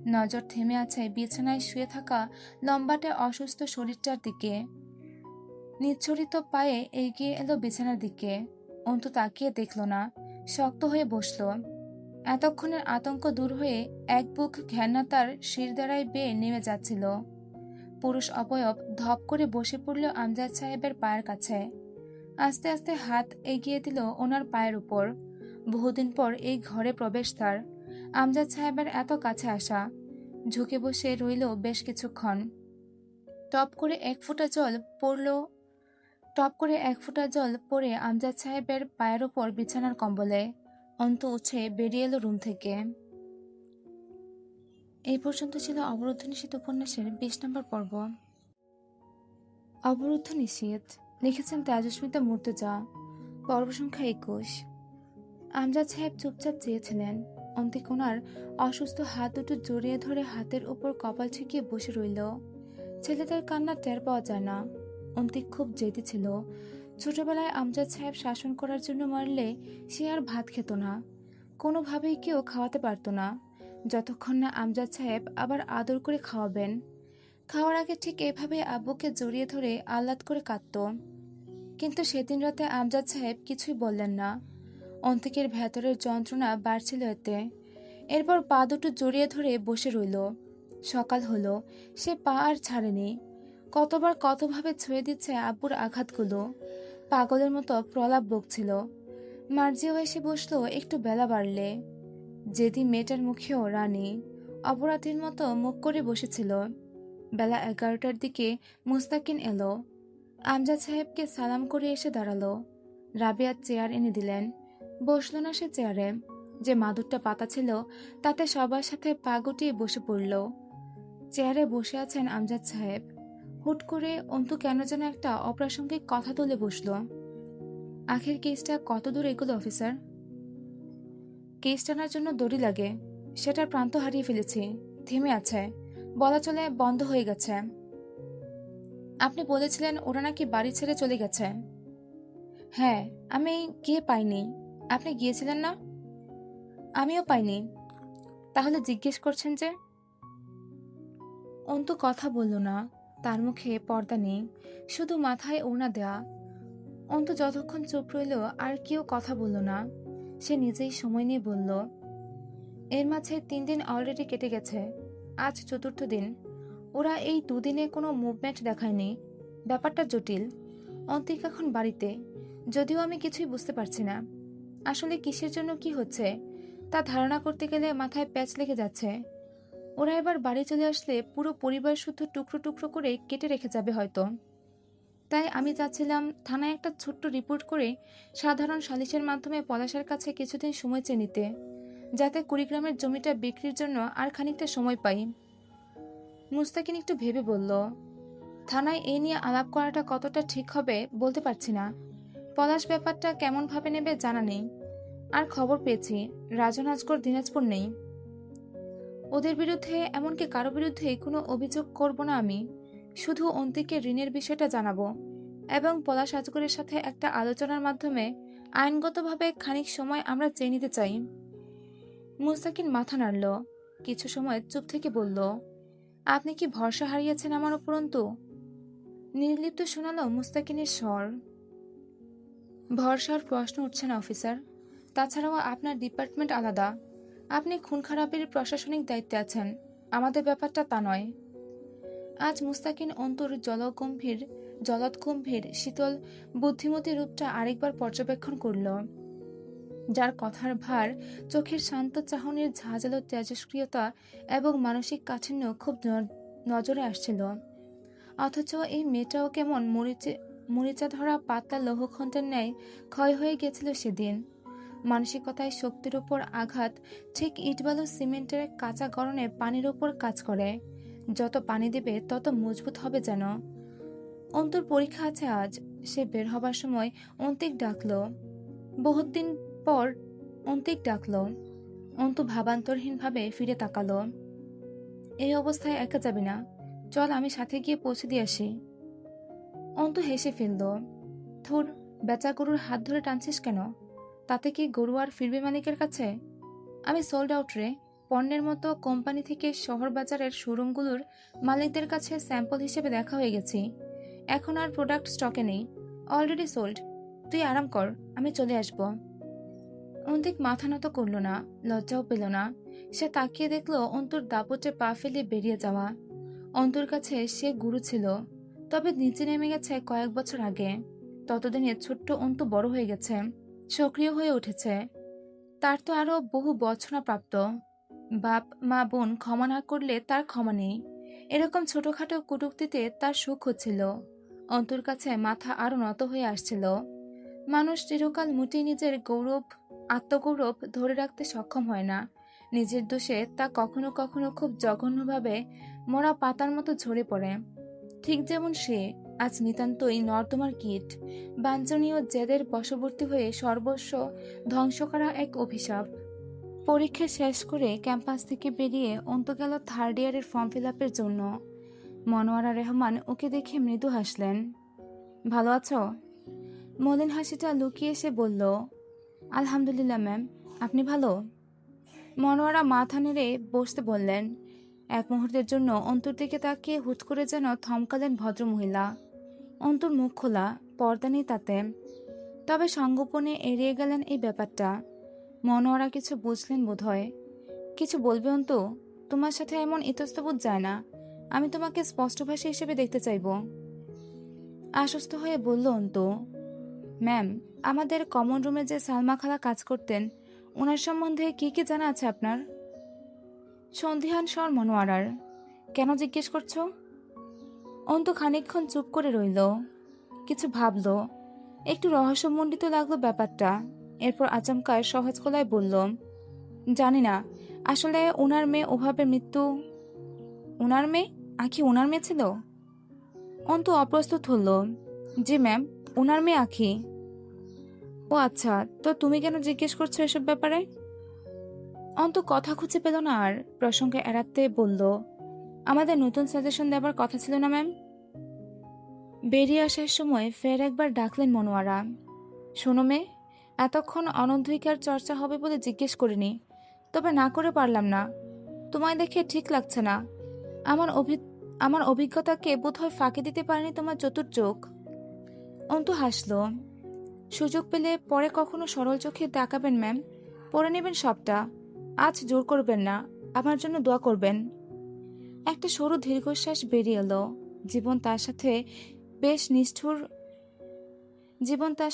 নজর থেমে আছে বিছানায় শুয়ে থাকা লম্বাটে অসুস্থ শরীরটার দিকে। নিচ্ছরিত পায়ে এগিয়ে এলো বিছানার দিকে। অন্তু তাকিয়ে দেখল না, শক্ত হয়ে বসল। এতক্ষণের আতঙ্ক দূর হয়ে এক বুক ঘেন্না তার শিরদাঁড়ায় বেয়ে নেমে যাচ্ছিল। পুরুষ অবয়ব ধপ করে বসে পড়ল আমজাদ সাহেবের পায়ের কাছে। আস্তে আস্তে হাত এগিয়ে দিল ওনার পায়ের উপর। বহুদিন পর এই ঘরে প্রবেশ তার। আমজাদ সাহেবের এত কাছে আসা। ঝুঁকে বসে রইল বেশ কিছুক্ষণ। টপ করে এক ফোঁটা জল পড়ে আমজাদ সাহেবের পায়ের ওপর বিছানার কম্বলে। অন্তু উঠে বেরিয়ে এলো রুম থেকে। এই পর্যন্ত ছিল অবরুদ্ধ নিষেধ উপন্যাসের 20 নম্বর পর্ব। অবরুদ্ধ নিষেধ লিখেছেন তেজস্মিতা মুর্তজা। পর্ব সংখ্যা 21। আমজাদ সাহেব চুপচাপ চেয়েছিলেন। অন্তিকোনার অসুস্থ হাত দুটো জড়িয়ে ধরে হাতের উপর কপাল ঠেকিয়ে বসে রইল। ছেলেদের কান্না টের পাওয়া যায় না। অন্তিক খুব জেদি ছিল। ছোটবেলায় আমজাদ সাহেব শাসন করার জন্য মারলে সে আর ভাত খেত না। কোনোভাবেই কেউ খাওয়াতে পারত না, যতক্ষণ না আমজাদ সাহেব আবার আদর করে খাওয়াবেন। খাওয়ার আগে ঠিক এভাবে আব্বুকে জড়িয়ে ধরে আহ্লাদ করে কাঁদত। কিন্তু সেদিন রাতে আমজাদ সাহেব কিছুই বললেন না। অন্তিকের ভেতরের যন্ত্রণা বাড়ছিল এতে। এরপর পা দুটো জড়িয়ে ধরে বসে রইল। সকাল হলো, সে পা আর ছাড়েনি। কতবার কতভাবে ছুঁয়ে দিচ্ছে আব্বুর আঘাতগুলো। পাগলের মতো প্রলাপ বকছিল। মার্জিও এসে বসলো একটু বেলা বাড়লে। যেদি মেয়েটার মুখেও রানী অপরাধীর মতো মুখ করে বসেছিল। বেলা 11টার দিকে মুস্তাকিন এলো। আমজাদ সাহেবকে সালাম করে এসে দাঁড়ালো। রাবিয়া চেয়ার এনে দিলেন। বসলো না সে চেয়ারে। যে মাদুরটা পাতা ছিল তাতে সবার সাথে পা গুটিয়ে বসে পড়ল। চেয়ারে বসে আছেন আমজাদ সাহেব। হুট করে অন্তু কেন যেন একটা অপ্রাসঙ্গিক কথা তুলে বসল। আখের কেসটা কত দূর এগোলো অফিসার? কেস টানার জন্য দড়ি লাগে, সেটার প্রান্ত হারিয়ে ফেলেছি। থেমে আছে, বলা চলে বন্ধ হয়ে গেছে। আপনি বলেছিলেন ওরা নাকি বাড়ি ছেড়ে চলে গেছে। হ্যাঁ, আমি গিয়ে পাইনি। আপনি গিয়েছিলেন না? আমিও পাইনি। তাহলে জিজ্ঞেস করছেন যে? অন্তু কথা বলল না, তার মুখে পর্দা নেই, শুধু মাথায় ওড়না দেয়া। অন্তু যতক্ষণ চুপ রইল আর কেউ কথা বলল না। সে নিজেই সময় নিয়ে বলল, এর মাঝে 3 দিন অলরেডি কেটে গেছে, আজ 4র্থ দিন। ওরা এই 2 দিনে কোনো মুভমেন্ট দেখায়নি। ব্যাপারটা জটিল। অন্তিক এখন বাড়িতে, যদিও আমি কিছুই বুঝতে পারছি না। আসলে কিসের জন্য কি হচ্ছে তা ধারণা করতে গেলে মাথায় প্যাচ লেগে যাচ্ছে। ওরা এবার বাড়ি চলে আসলে পুরো পরিবার শুধু টুকরো টুকরো করে কেটে রেখে যাবে হয়তো। তাই আমি চাচ্ছিলাম থানায় একটা ছোট্ট রিপোর্ট করে সাধারণ সালিশের মাধ্যমে পলাশের কাছে কিছুদিন সময় চেয়ে নিতে, যাতে কুড়িগ্রামের জমিটা বিক্রির জন্য আর খানিকটা সময় পাই। মুস্তাকিন একটু ভেবে বলল, থানায় এই নিয়ে আলাপ করাটা কতটা ঠিক হবে বলতে পারছি না। পলাশ ব্যাপারটা কেমন ভাবে নেবে জানা নেই। আর খবর পেয়েছি রাজন আজগর দিনাজপুর নেই। ওদের বিরুদ্ধে, এমনকি কারো বিরুদ্ধে কোনো অভিযোগ করব না আমি। শুধু অন্তিকে ঋণের বিষয়টা জানাবো এবং পলাশ আজগরের সাথে একটা আলোচনার মাধ্যমে আইনগতভাবে খানিক সময় আমরা চেয়ে নিতে চাই। মুস্তাকিন মাথা নাড়ল, কিছু সময় চুপ থেকে বলল, আপনি কি ভরসা হারিয়েছেন আমার উপরন্তু? নির্লিপ্ত শোনালো মুস্তাকিনের স্বর। ভরসার প্রশ্ন উঠছে না অফিসার। তাছাড়াও আপনার ডিপার্টমেন্ট আলাদা। আপনি খুন খারাপের প্রশাসনিক দায়িত্বে আছেন, আমাদের ব্যাপারটা তা নয়। আজ মুস্তাকিন অন্তর জলৎগম্ভীর শীতল বুদ্ধিমতী রূপটা আরেকবার পর্যবেক্ষণ করল, যার কথার ভার, চোখের শান্ত চাহনির ঝাঁঝালো তেজস্ক্রিয়তা এবং মানসিক কাঠিন্য খুব নজরে আসছিল। অথচ এই মেয়েটাও কেমন মরিচা ধরা পাতলা লৌহখণ্ডের ন্যায় ক্ষয় হয়ে গেছিল সেদিন। মানসিকতায় শক্তির উপর আঘাত ঠিক ইটবালু সিমেন্টের কাঁচা গড়নে পানির উপর কাজ করে। যত পানি দেবে তত মজবুত হবে যেন। অন্তুর পরীক্ষা আছে আজ। সে বের হবার সময় অন্তিক ডাকলো। বহুত দিন পর অন্তিক ডাকলো। অন্তু ভাবান্তরহীনভাবে ফিরে তাকালো। এই অবস্থায় একা যাবি না, চল আমি সাথে গিয়ে পৌঁছে দিয়ে আসি। অন্তু হেসে ফেলল। থুর, বেচা গরুর হাত ধরে টানছিস কেন? তাতে কি গরু আর ফিরবে মালিকের কাছে? আমি সোল্ড আউট রে। পণ্যের মতো কোম্পানি থেকে শহর বাজারের শোরুমগুলোর মালিকদের কাছে স্যাম্পল হিসেবে দেখা হয়ে গেছি। এখন আর প্রোডাক্ট স্টকে নেই, অলরেডি সোল্ড। তুই আরাম কর, আমি চলে আসব। অন্তিক মাথা নত করল না, লজ্জাও পেল না। সে তাকিয়ে দেখলো অন্তুর দাপটে পা ফেলে বেরিয়ে যাওয়া। অন্তুর কাছে সে গুরু ছিল, তবে নিচে নেমে গেছে কয়েক বছর আগে। ততদিনে ছোট্ট অন্তু বড় হয়ে গেছে, সক্রিয় হয়ে উঠেছে। তার তো আরো বহু বছরা প্রাপ্ত। বাপ মা বোন ক্ষমা না করলে তার ক্ষমা নেই, এরকম ছোটখাটো কটূক্তিতে তার সুখ হচ্ছিল। অন্তুর কাছে মাথা আরো নত হয়ে আসছিল। মানুষ চিরকাল মুঠে নিজের আত্মগৌরব ধরে রাখতে সক্ষম হয় না। নিজের দোষে তা কখনো কখনো খুব জঘন্যভাবে মরা পাতার মতো ঝরে পড়ে। ঠিক যেমন সে আজ নিতান্তই নর্দমার কীট, বাঞ্ছনীয় জেদের বশবর্তী হয়ে সর্বস্ব ধ্বংস করা এক অভিশাপ। পরীক্ষা শেষ করে ক্যাম্পাস থেকে বেরিয়ে অন্তু গেল 3rd ইয়ারের ফর্ম ফিল আপের জন্য। মনোয়ারা রহমান ওকে দেখে মৃদু হাসলেন। ভালো আছো? মলিন হাসিটা লুকিয়ে এসে বলল, আলহামদুলিল্লাহ ম্যাম, আপনি ভালো? মনোয়ারা মাথা নেড়ে বসতে বললেন। এক মুহূর্তের জন্য অন্তুর দিকে তাকিয়ে হুট করে যেন থমকালেন ভদ্রমহিলা। অন্তুর মুখ খোলা, পর্দা নেই তাতে, তবে সঙ্গোপনে এড়িয়ে গেলেন এই ব্যাপারটা। মনোয়ারা কিছু বুঝলেন বোধহয়। কিছু বলবে অন্তু? তোমার সাথে এমন ইতস্তবোধ যায় না। আমি তোমাকে স্পষ্টভাষী হিসেবে দেখতে চাইব। আশ্বস্ত হয়ে বলল অন্তু। ম্যাম, আমাদের কমন রুমে যে সালমা খালা কাজ করতেন, ওনার সম্বন্ধে কি কি জানা আছে আপনার? সন্ধিহান স্বর মনোয়ারার। কেন জিজ্ঞেস করছো? অন্তু খানিকক্ষণ চুপ করে রইল, কিছু ভাবল। একটু রহস্যমণ্ডিত লাগলো ব্যাপারটা। এরপর আচমকায় সহজ গলায় বলল, জানি না, আসলে ওনার মেয়ে ওভাবে মৃত্যু। ওনার মেয়ে? আখি ওনার মেয়ে ছিল? অন্তু অপ্রস্তুত হলো। জি ম্যাম, ওনার মেয়ে আখি। ও আচ্ছা, তো তুমি কেন জিজ্ঞেস করছো এসব ব্যাপারে? অন্তু কথা খুঁজে পেল না আর, প্রসঙ্গে এড়াতে বলল, আমাদের নতুন সাজেশন দেবার কথা ছিল না ম্যাম? বেরিয়ে আসার সময় ফের একবার ডাকলেন মনোয়ারা। শোনো মেয়ে, এতক্ষণ অনধিকার চর্চা হবে বলে জিজ্ঞেস করিনি, তবে না করে পারলাম না। তোমায় দেখে ঠিক লাগছে না। আমার আমার অভিজ্ঞতাকে বোধহয় ফাঁকি দিতে পারেনি তোমার চতুর চোখ। অন্তু হাসল। সুযোগ পেলে পরে কখনো সরল চোখে তাকাবেন ম্যাম, পড়ে নেবেন সবটা। আজ জোর করবেন না, আমার জন্য দোয়া করবেন। একটা সরু দীর্ঘশ্বাস বেরিয়ে এলো। জীবন তার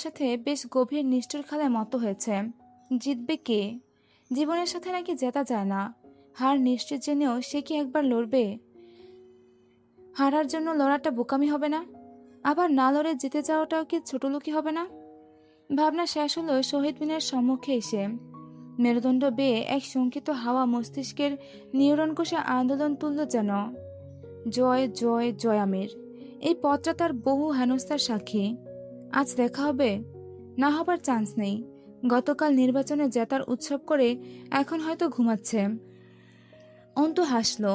সাথে বেশ গভীর নিষ্ঠুর খেলায় মতো হয়েছে। জিতবে কে? জীবনের সাথে নাকি জেতা যায় না। হার নিশ্চিত জেনেও সে কি একবার লড়বে? হারার জন্য লড়াটা বোকামি হবে না? আবার না লড়ে জিতে যাওয়াটাও কি ছোটলোকি হবে না? ভাবনা শেষ হলো শহীদ মিনারের সম্মুখে এসে। মেরুদণ্ড বেয়ে এক শঙ্কিত হাওয়া মস্তিষ্কের নিউরন কোষে আন্দোলন তুলল যেন। জয় জয় জয় আমির। এই পথটা তার বহু হেনস্থার সাক্ষী। আজ দেখা হবে? না হবার চান্স নেই। গতকাল নির্বাচনে জেতার উৎসব করে এখন হয়তো ঘুমাচ্ছে। অন্তু হাসল।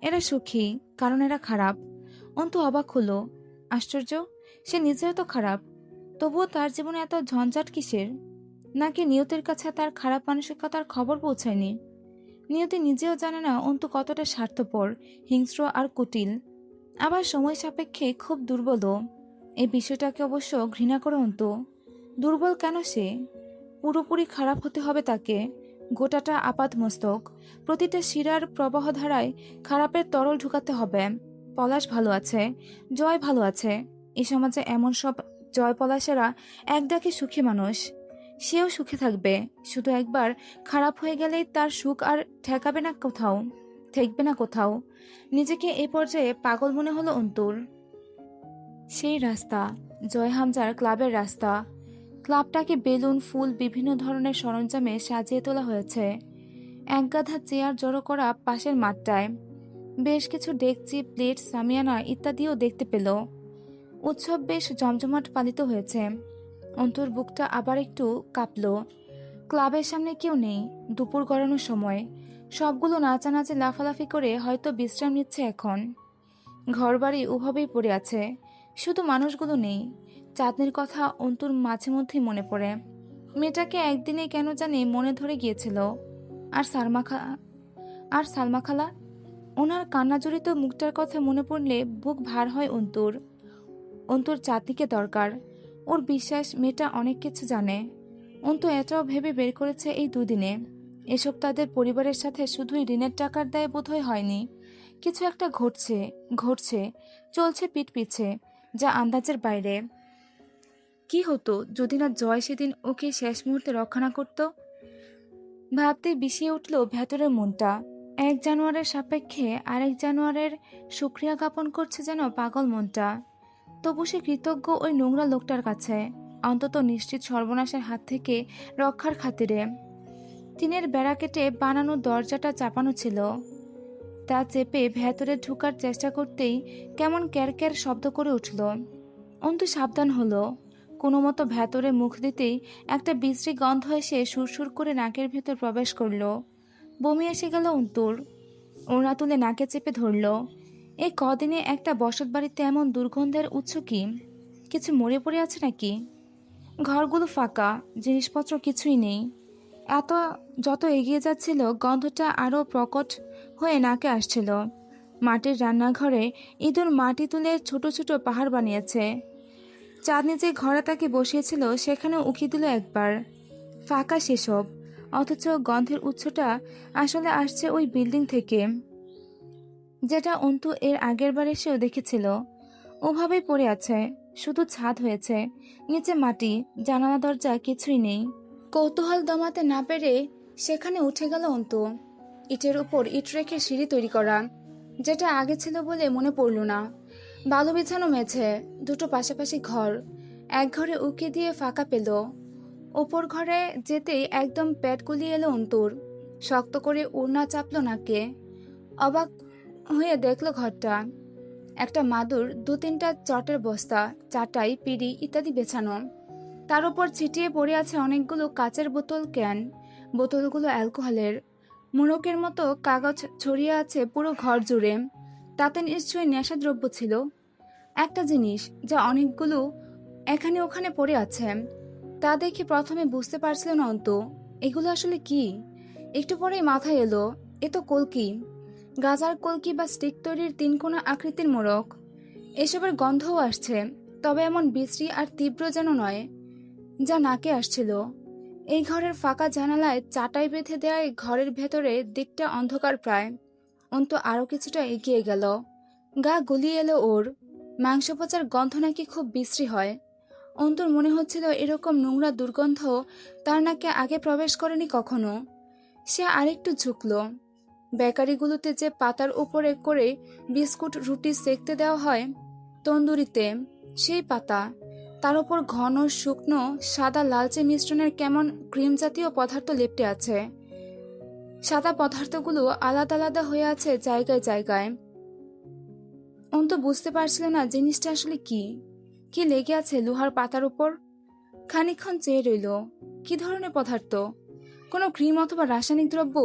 এরা সুখী, কারণ এরা খারাপ। অন্তু অবাক হলো। আশ্চর্য, সে নিজেও তো খারাপ, তবুও তার জীবনে এত ঝঞ্ঝাট কিসের? নাকি নিয়তির কাছে তার খারাপ মানসিকতার খবর পৌঁছায়নি? নিয়তি নিজেও জানে না অন্তু কতটা স্বার্থপর, হিংস্র আর কুটিল, আবার সময় সাপেক্ষে খুব দুর্বলও। এই বিষয়টাকে অবশ্য ঘৃণা করে অন্তু। দুর্বল কেন সে? পুরোপুরি খারাপ হতে হবে তাকে। গোটাটা আপাদমস্তক, প্রতিটা শিরার প্রবাহধারায় খারাপের তরল ঢুকাতে হবে। পলাশ ভালো আছে, জয় ভালো আছে। এই সমাজে এমন সব জয় পলাশেরা একদাকে সুখী মানুষ। সেও সুখে থাকবে, শুধু একবার খারাপ হয়ে গেলেই তার সুখ আর ঠেকাবে না কোথাও, ঠেকবে না কোথাও। নিজেকে এই পর্যায়ে পাগল মনে হলো অন্তুর। সেই রাস্তা, জয় হামজার ক্লাবের রাস্তা। ক্লাবটাকে বেলুন, ফুল, বিভিন্ন ধরনের সরঞ্জামে সাজিয়ে তোলা হয়েছে। একগাধা চেয়ার জড়ো করা পাশের মাঠটায়। বেশ কিছু ডেকচি, প্লেট, সামিয়ানা ইত্যাদিও দেখতে পেল। উৎসব বেশ জমজমাট পালিত হয়েছে। অন্তুর বুকটা আবার একটু কাঁপল। ক্লাবের সামনে কেউ নেই, দুপুর গড়ানোর সময়। সবগুলো নাচানাচি লাফালাফি করে হয়তো বিশ্রাম নিচ্ছে এখন। ঘরবাড়ি ওভাবেই পড়ে আছে, শুধু মানুষগুলো নেই। চাঁদনির কথা অন্তুর মাঝে মধ্যেই মনে পড়ে। মেয়েটাকে একদিনে কেন জানি মনে ধরে গিয়েছিল। আর সালমা খালা, ওনার কান্নাজড়িত মুখটার কথা মনে পড়লে বুক ভার হয় অন্তুর। অন্তুর চাঁদনিকে দরকার। ওর বিশ্বাস মেয়েটা অনেক কিছু জানে। অন্তু এটাও ভেবে বের করেছে এই দুদিনে এসব তাদের পরিবারের সাথে শুধুই ঋণের টাকার দায়ে বোধহয় হয়নি। কিছু একটা ঘটছে, চলছে পিঠ পিছে, যা আন্দাজের বাইরে। কি হতো যদি না জয় সেদিন ওকে শেষ মুহূর্তে রক্ষা না করত? ভাবতেই বিষিয়ে উঠল ভেতরের মনটা। 1 জানুয়ারির সাপেক্ষে আরেক জানুয়ারের সুক্রিয়া জ্ঞাপন করছে যেন পাগল মনটা। তবু সে কৃতজ্ঞ ওই নোংরা লোকটার কাছে, অন্তত নিশ্চিত সর্বনাশের হাত থেকে রক্ষার খাতিরে। টিনের বেড়া কেটে বানানো দরজাটা চাপানো ছিল। তা চেপে ভেতরে ঢুকার চেষ্টা করতেই কেমন ক্যারক্যার শব্দ করে উঠল। অন্তু সাবধান হলো। কোনো মতো ভেতরে মুখ দিতেই একটা বিশ্রী গন্ধ এসে সুরসুর করে নাকের ভেতর প্রবেশ করল। বমি এসে গেল অন্তুর। ওড়না তুলে নাকে চেপে ধরল। এই কদিনে একটা বসত বাড়িতে এমন দুর্গন্ধের উৎস কি? কিছু মরে পড়ে আছে নাকি? ঘরগুলো ফাঁকা, জিনিসপত্র কিছুই নেই। যত এগিয়ে যাচ্ছিল গন্ধটা আরও প্রকট হয়ে নাকে আসছিল। মাটির রান্নাঘরে ইঁদুর মাটি তুলে ছোট ছোট পাহাড় বানিয়েছে। চাঁদনি যে ঘরে তাকে বসিয়েছিল সেখানেও উকি দিল একবার। ফাঁকা সেসব, অথচ গন্ধের উৎসটা আসলে আসছে ওই বিল্ডিং থেকে, যেটা অন্তু এর আগের বার এসেও দেখেছিল। ওভাবেই পড়ে আছে, শুধু ছাদ হয়েছে, নিচে মাটি, জানালা দরজা কিছুই নেই। কৌতূহল দমাতে না পেরে সেখানে উঠে গেল অন্তু। ইটের উপর ইট রেখে সিঁড়ি তৈরি করা, যেটা আগে ছিল বলে মনে পড়ল না। বালু বিছানো মেঝে, দুটো পাশাপাশি ঘর। এক ঘরে উকি দিয়ে ফাঁকা পেল। ওপর ঘরে যেতেই একদম পেট গুলিয়ে এলো অন্তুর। শক্ত করে ওড়না চাপল নাকে। অবাক হয়ে দেখল ঘরটা একটা মাদুর, 2-3টা চটের বস্তা, চাটাই, পিঁড়ি ইত্যাদি বেছানো। তার উপর ছিটিয়ে পড়ে আছে অনেকগুলো কাচের বোতল, ক্যান। বোতলগুলো অ্যালকোহলের। মোড়কের মতো কাগজ ছড়িয়ে আছে পুরো ঘর জুড়ে। তাতে নিশ্চয়ই নেশাদ্রব্য ছিল। একটা জিনিস যা অনেকগুলো এখানে ওখানে পড়ে আছে, তা দেখে প্রথমে বুঝতে পারছিল না অন্তু এগুলো আসলে কি। একটু পরেই মাথায় এলো, এ তো কলকি, গাজার কলকি বা স্টিক তৈরির 3 কোনা আকৃতির মোড়ক। এসবের গন্ধও আসছে, তবে এমন বিশ্রী আর তীব্র যেন নয় যা নাকে আসছিল। এই ঘরের ফাঁকা জানালায় চাটাই বেঁধে দেয়, ঘরের ভেতরে দিকটা অন্ধকার প্রায়। অন্তু আরো কিছুটা এগিয়ে গেল। গা গুলিয়ে এলো ওর। মাংস পচার গন্ধ নাকি খুব বিশ্রী হয়। অন্তুর মনে হচ্ছিল এরকম নোংরা দুর্গন্ধ তার নাকে আগে প্রবেশ করেনি কখনো। সে আরেকটু ঝুঁকল। বেকারিগুলোতে যে পাতার উপরে করে বিস্কুট রুটি সেকতে দেওয়া হয় তন্দুরিতে, সেই পাতা, তার উপর ঘন শুকনো সাদা লালচে মিশ্রণের কেমন ক্রিম জাতীয় পদার্থ লেপ্টে আছে। সাদা পদার্থগুলো আলাদা আলাদা হয়ে আছে জায়গায় জায়গায়। অন্তু বুঝতে পারছিল না জিনিসটা আসলে কি। কি লেগে আছে লোহার পাতার উপর? খানিকক্ষণ চেয়ে রইল। কি ধরনের পদার্থ? কোনো ক্রিম অথবা রাসায়নিক দ্রব্য?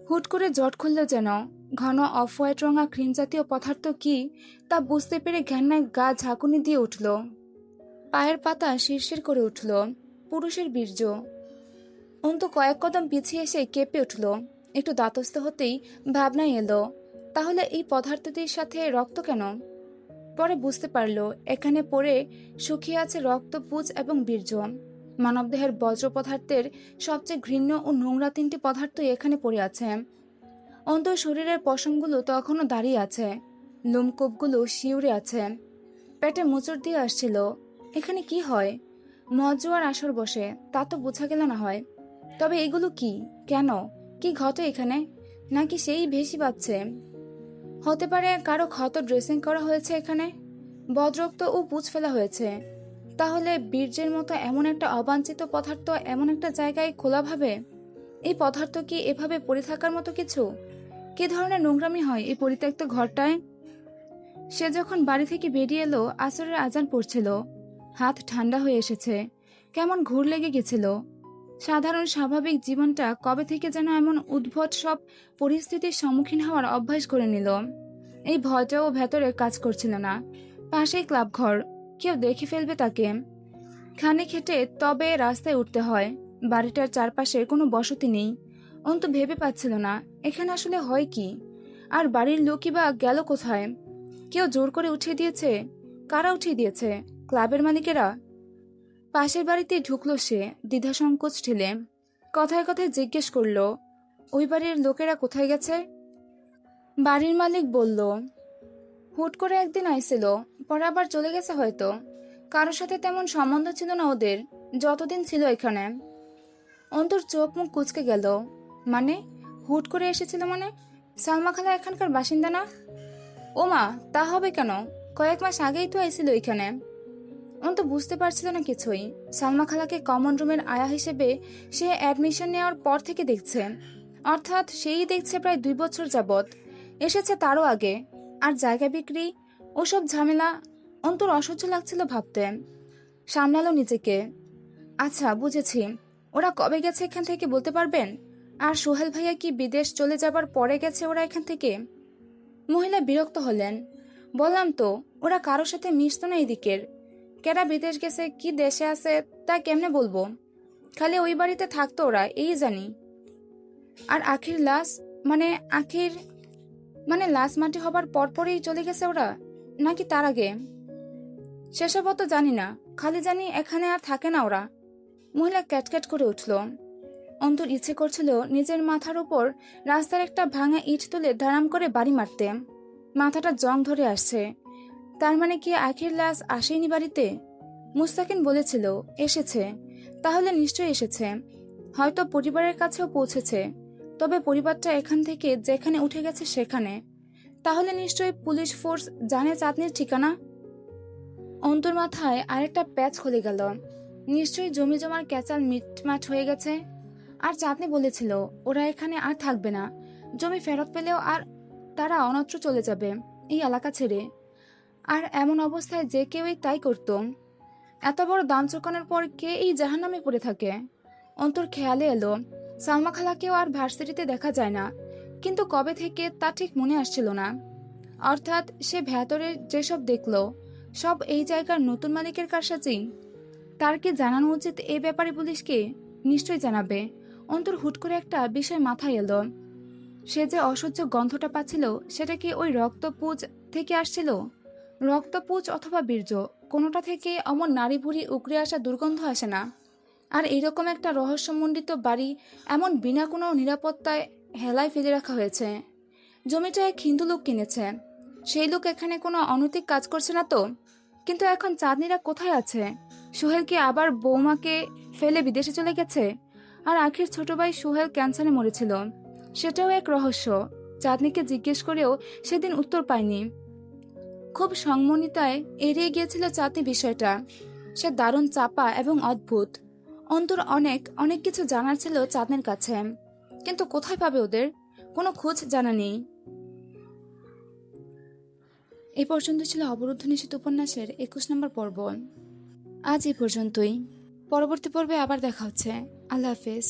হুট করে জট খুলল যেন। ঘন অফ হোয়াইট রঙা ক্রিম জাতীয় পদার্থ কি তা বুঝতে পেরে ঘেন্নায় গা ঝাঁকুনি দিয়ে উঠল। পায়ের পাতা শিরশির করে উঠল। পুরুষের বীর্য। অন্তু কয়েক কদম পিছিয়ে এসে কেঁপে উঠল। একটু দাতস্থ হতেই ভাবনায় এলো, তাহলে এই পদার্থটির সাথে রক্ত কেন? পরে বুঝতে পারল এখানে পড়ে শুকিয়ে আছে রক্ত, পুজ এবং বীর্য। মানবদেহের বজ্র পদার্থের সবচেয়ে ঘৃণ্য ও নোংরা 3টি পদার্থই এখানে পড়ে আছে। অন্তর শরীরের পশমগুলো তখনও দাঁড়িয়ে আছে, লোমকূপগুলো শিউরে আছে, পেটে মোচড় দিয়ে আসছিল। এখানে কি হয়? মজ্জোয়ার আসর বসে, তা তো বোঝা গেল না হয়। তবে এগুলো কি, কেন, কি ঘটে এখানে? নাকি সেই ভেসি পাচ্ছে? হতে পারে কারো ক্ষত ড্রেসিং করা হয়েছে এখানে, বদরক্ত ও পুঁজ ফেলা হয়েছে। তাহলে বীর্যের মতো এমন একটা অবাঞ্ছিত পদার্থ এমন একটা জায়গায় খোলাভাবে? এই পদার্থ কি এভাবে পড়ে থাকার মতো কিছু? কি ধরনের নোংরামি হয় এই পরিত্যক্ত ঘরটায়? সে যখন বাড়ি থেকে বেরিয়ে এলো আসরের আজান পড়ছিল। হাত ঠান্ডা হয়ে এসেছে, কেমন ঘুর লেগে গেছিল। সাধারণ স্বাভাবিক জীবনটা কবে থেকে যেন এমন উদ্ভট সব পরিস্থিতির সম্মুখীন হওয়ার অভ্যাস করে নিল। এই ভয়টাও ভেতরে কাজ করছিল না। পাশেই ক্লাব ঘর, কেউ দেখে ফেলবে তাকে। খানিক হেঁটে তবে রাস্তায় উঠতে হয়। বাড়িটার চারপাশে কোনো বসতি নেই। অন্তু ভেবে পাচ্ছিল না এখানে আসলে হয় কি, আর বাড়ির লোকই বা গেল কোথায়? কেউ জোর করে উঠিয়ে দিয়েছে? কারা উঠিয়ে দিয়েছে? ক্লাবের মালিকেরা? পাশের বাড়িতে ঢুকলো সে দ্বিধা সংকোচ ঠেলে। কথায় কথায় জিজ্ঞেস করলো, ওই বাড়ির লোকেরা কোথায় গেছে? বাড়ির মালিক বলল, হুট করে একদিন আইছিল, পরে আবার চলে গেছে হয়তো। কারোর সাথে তেমন সম্বন্ধ ছিল না ওদের যতদিন ছিল এখানে। অন্তর চোখ মুখ কুচকে গেল। মানে হুট করে এসেছিল মানে? সালমা খালা এখানকার বাসিন্দা না? ওমা, তা হবে কেন? কয়েক মাস আগেই তো আইছিল এখানে। অন্ত বুঝতে পারছিল না কিছুই। সালমা খালাকে কমন রুমের আয়া হিসেবে সে অ্যাডমিশন নেওয়ার পর থেকে দেখছে, অর্থাৎ সেই দেখছে প্রায় 2 বছর যাবৎ। এসেছে তারও আগে। আর জায়গা বিক্রি, ওসব ঝামেলা অন্তর অসহ্য লাগছিল ভাবতে। সামলালো নিজেকে। আচ্ছা বুঝেছি, ওরা কবে গেছে এখান থেকে বলতে পারবেন? আর সোহেল ভাইয়া কি বিদেশ চলে যাবার পরে গেছে ওরা এখান থেকে? মহিলা বিরক্ত হলেন। বললাম তো, ওরা কারোর সাথে মিশতো না এদিকের। কেরা বিদেশ গেছে, কি দেশে আছে তা কেমনে বলবো? খালি ওই বাড়িতে থাকতো ওরা, এই জানি। আর আখির লাশ, মানে আখির মানে লাশ মাটি হবার পরপরই চলে গেছে ওরা, নাকি তার আগে? সেসব তো জানি না, খালি জানি এখানে আর থাকে না ওরা। মহিলা ক্যাটক্যাট করে উঠল। অন্তর ইচ্ছে করছিল নিজের মাথার উপর রাস্তার একটা ভাঙা ইট তুলে ধারাম করে বাড়ি মারতে। মাথাটা জং ধরে আসছে। তার মানে কি আখির লাশ আসেনি বাড়িতে? মুস্তাকিন বলেছিল এসেছে, তাহলে নিশ্চয়ই এসেছে। হয়তো পরিবারের কাছেও পৌঁছেছে। তবে পরিবারটা এখান থেকে যেখানে উঠে গেছে সেখানে, তাহলে নিশ্চয়ই পুলিশ ফোর্স জানে চাঁদনির ঠিকানা। অন্তর মাথায় আরেকটা প্যাচ খুলে গেল। নিশ্চয়ই জমি জমার ক্যাচাল মিটমাট হয়ে গেছে। আর চাঁদনি বলেছিল ওরা এখানে আর থাকবে না, জমি ফেরত পেলেও আর তারা অন্যত্র চলে যাবে। এই এলাকা ছেড়ে। আর এমন অবস্থায় যে কেউই তাই করত। এত বড় দাম চোকানোর পর কে এই জাহান্নামে পড়ে থাকে? অন্তর খেয়ালে এলো সালমা খালাকেও আর ভার্সিটিতে দেখা যায় না, কিন্তু কবে থেকে তা ঠিক মনে আসছিল না। অর্থাৎ সে ভেতরে যেসব দেখলো সব এই জায়গার নতুন মালিকের কারসাজি। তার কি জানানো উচিত এই ব্যাপারে পুলিশকে? নিশ্চয়ই জানাবে। অন্তর হুট করে একটা বিষয় মাথায় এলো। সে যে অসহ্য গন্ধটা পাচ্ছিল সেটা কি ওই রক্তপুঁজ থেকে আসছিল? রক্তপুঁজ অথবা বীর্য, কোনোটা থেকে অমন নারী ভুঁড়ি উগড়ে আসা দুর্গন্ধ আসে না? আর এইরকম একটা রহস্যমণ্ডিত বাড়ি এমন বিনা কোনো নিরাপত্তায় হেলায় ফেলে রাখা হয়েছে। জমিটা এক হিন্দু লোক কিনেছে। সেই লোক এখানে কোনো অনৈতিক কাজ করছে না তো? কিন্তু এখন চাঁদনিরা কোথায় আছে? সোহেল কি আবার বৌমাকে ফেলে বিদেশে চলে গেছে? আর আখির ছোট ভাই সোহেল ক্যান্সারে মরেছিল, সেটাও এক রহস্য। চাঁদনিকে জিজ্ঞেস করেও সেদিন উত্তর পায়নি। খুব সংমনিতায় এড়িয়ে গিয়েছিল চাঁদনি বিষয়টা। সে দারুণ চাপা এবং অদ্ভুত। অন্তর অনেক অনেক কিছু জানার ছিল চাঁদনির কাছে, কিন্তু কোথায় পাবে ওদের? কোনো খোঁজ জানা নেই। এই পর্যন্ত ছিল অবরুদ্ধ নিষিদ্ধ উপন্যাসের 21 নম্বর পর্ব। আজ এই পর্যন্তই। পরবর্তী পর্বে আবার দেখা হচ্ছে। আল্লাহ হাফেজ।